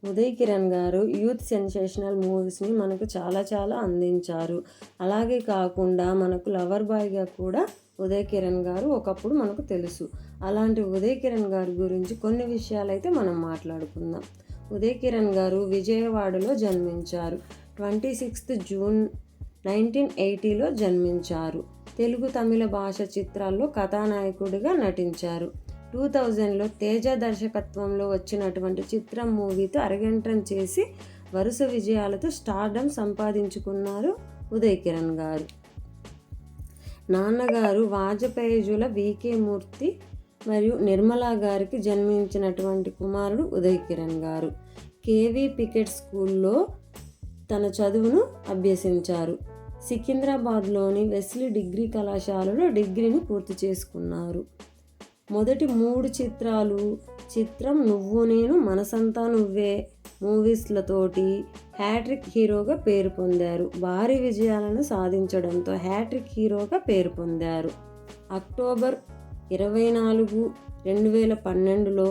ఉదయ్ కిరణ్ గారు youth sensational మూవీస్ని మనకు చాలా చాలా అందించారు. అలాగే కాకుండా మనకు లవర్ బాయ్గా కూడా ఉదయ్ కిరణ్ గారు ఒకప్పుడు మనకు తెలుసు. అలాంటి ఉదయ్ కిరణ్ గారి గురించి కొన్ని విషయాలైతే మనం మాట్లాడుకుందాం. ఉదయ్ కిరణ్ గారు విజయవాడలో జన్మించారు. 26 జూన్ 1980లో జన్మించారు. తెలుగు తమిళ భాష చిత్రాల్లో కథానాయకుడిగా నటించారు. 2000లో తేజ దర్శకత్వంలో వచ్చినటువంటి చిత్రం మూవీతో అరంగేట్రం చేసి వరుస విజయాలతో స్టార్డమ్ సంపాదించుకున్నారు ఉదయ్ కిరణ్ గారు. నాన్నగారు వాజపేయిజుల వికే మూర్తి మరియు నిర్మలా గారికి జన్మించినటువంటి కుమారుడు ఉదయ్ కిరణ్ గారు. కేవీ పికెట్ స్కూల్లో తన చదువును అభ్యసించారు. సికింద్రాబాద్లోని వెస్లీ డిగ్రీ కళాశాలలో డిగ్రీని పూర్తి చేసుకున్నారు. మొదటి 3 చిత్రాలు చిత్రం నువ్వు నేను మనసంతా నువ్వే మూవీస్లతోటి హ్యాట్రిక్ హీరోగా పేరు పొందారు. భారీ విజయాలను సాధించడంతో హ్యాట్రిక్ హీరోగా పేరు పొందారు. అక్టోబర్ 24, 2012లో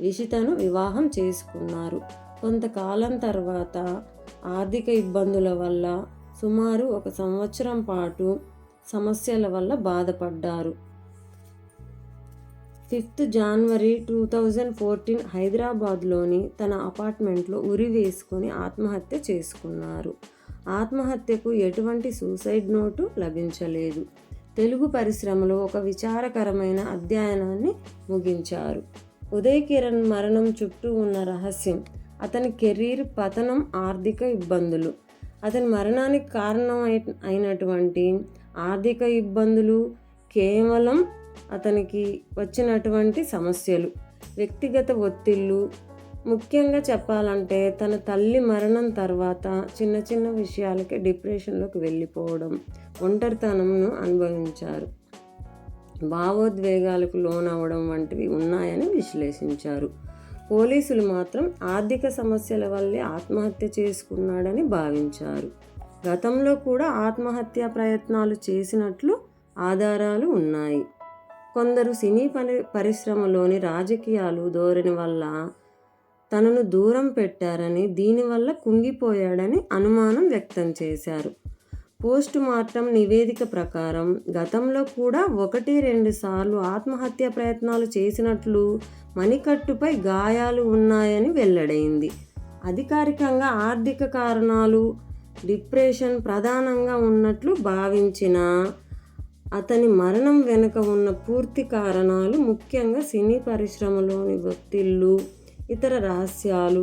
విషితను వివాహం చేసుకున్నారు. కొంతకాలం తర్వాత ఆర్థిక ఇబ్బందుల వల్ల సుమారు 1 సంవత్సరం పాటు సమస్యల వల్ల బాధపడ్డారు. 5 జనవరి 2014 హైదరాబాద్లోని తన అపార్ట్మెంట్లో ఉరి వేసుకొని ఆత్మహత్య చేసుకున్నారు. ఆత్మహత్యకు ఎటువంటి సూసైడ్ నోటు లభించలేదు. తెలుగు పరిశ్రమలో ఒక విచారకరమైన అధ్యయనాన్ని ముగించారు. ఉదయ్ కిరణ్ మరణం చుట్టూ ఉన్న రహస్యం అతని కెరీర్ పతనం, ఆర్థిక ఇబ్బందులు. అతని మరణానికి కారణం అయినటువంటి ఆర్థిక ఇబ్బందులు కేవలం అతనికి వచ్చినటువంటి సమస్యలు, వ్యక్తిగత ఒత్తిళ్ళు. ముఖ్యంగా చెప్పాలంటే తన తల్లి మరణం తర్వాత చిన్న చిన్న విషయాలకే డిప్రెషన్లోకి వెళ్ళిపోవడం, ఒంటరితనంను అనుభవించారు, భావోద్వేగాలకు లోనవ్వడం వంటివి ఉన్నాయని విశ్లేషించారు. పోలీసులు మాత్రం ఆర్థిక సమస్యల వల్లే ఆత్మహత్య చేసుకున్నాడని భావించారు. గతంలో కూడా ఆత్మహత్యా ప్రయత్నాలు చేసినట్లు ఆధారాలు ఉన్నాయి. కొందరు సినీ పరిశ్రమలోని రాజకీయాలు ధోరణి వల్ల తనను దూరం పెట్టారని, దీనివల్ల కుంగిపోయాడని అనుమానం వ్యక్తం చేశారు. పోస్ట్ మార్టం నివేదిక ప్రకారం గతంలో కూడా 1-2 సార్లు ఆత్మహత్యా ప్రయత్నాలు చేసినట్లు, మణికట్టుపై గాయాలు ఉన్నాయని వెల్లడైంది. అధికారికంగా ఆర్థిక కారణాలు, డిప్రెషన్ ప్రధానంగా ఉన్నట్లు భావించిన అతని మరణం వెనుక ఉన్న పూర్తి కారణాలు ముఖ్యంగా సినీ పరిశ్రమలోని ఒత్తిళ్ళు, ఇతర రహస్యాలు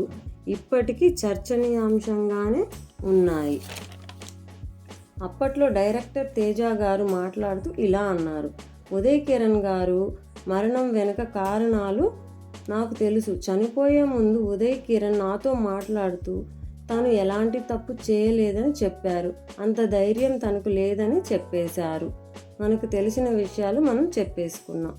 ఇప్పటికీ చర్చనీయాంశంగానే ఉన్నాయి. అప్పట్లో డైరెక్టర్ తేజ గారు మాట్లాడుతూ ఇలా అన్నారు: ఉదయ్ కిరణ్ గారు మరణం వెనుక కారణాలు నాకు తెలుసు. చనిపోయే ముందు ఉదయ్ కిరణ్ నాతో మాట్లాడుతూ తాను ఎలాంటి తప్పు చేయలేదని చెప్పారు. అంత ధైర్యం తనకు లేదని చెప్పేశారు. మనకు తెలిసిన విషయాలు మనం చెప్పేసుకున్నాం.